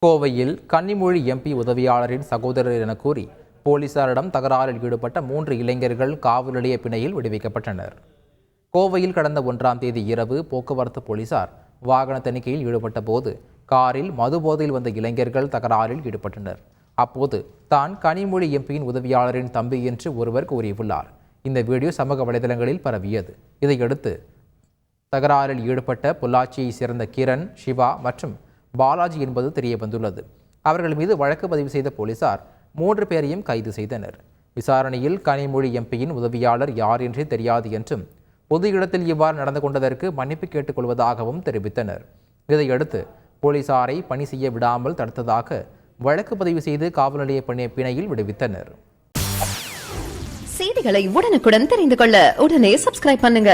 கோவையில் கன்னிமொழி எம்பி உதவியாளரின் சகோதரர் என கூறி போலீசாரிடம் தகராறில் ஈடுபட்ட 3 இளைஞர்கள் காவல் நிலைய பிணையில் விடுவிக்கப்பட்டனர். கோவையில் கடந்த 1ஆம் தேதி இரவு போக்குவரத்து போலீசார் வாகன தணிக்கையில் ஈடுபட்ட போது காரில் மதுபோதையில் வந்த இளைஞர்கள் தகராறில் ஈடுபட்டனர். அப்போது தான் கனிமொழி எம்பியின் உதவியாளரின் தம்பி என்று ஒருவர் கூறியுள்ளார். இந்த வீடியோ சமூக வலைதளங்களில் பரவியது. இதையடுத்து தகராறில் ஈடுபட்ட பொள்ளாச்சியை சேர்ந்த கிரண், சிவா மற்றும் பாலாஜி என்பது தெரிய வந்துள்ளது. அவர்கள் மீது வழக்கு பதிவு செய்த போலீசார் 3 பேரையும் கைது செய்தனர். விசாரணையில் கனிமொழி எம்பியின் உதவியாளர் யார் என்றே தெரியாது என்றும் பொது இடத்தில் இவ்வாறு நடந்து கொண்டதற்கு மன்னிப்பு கேட்டுக் கொள்வதாகவும் தெரிவித்தனர். இதையடுத்து போலீசாரை பணி செய்ய விடாமல் தடுத்ததாக வழக்கு பதிவு செய்து காவல் நிலைய பிணையில் விடுவித்தனர். செய்திகளை உடனுக்குடன் தெரிந்து கொள்ள உடனே சப்ஸ்கிரைப் பண்ணுங்க.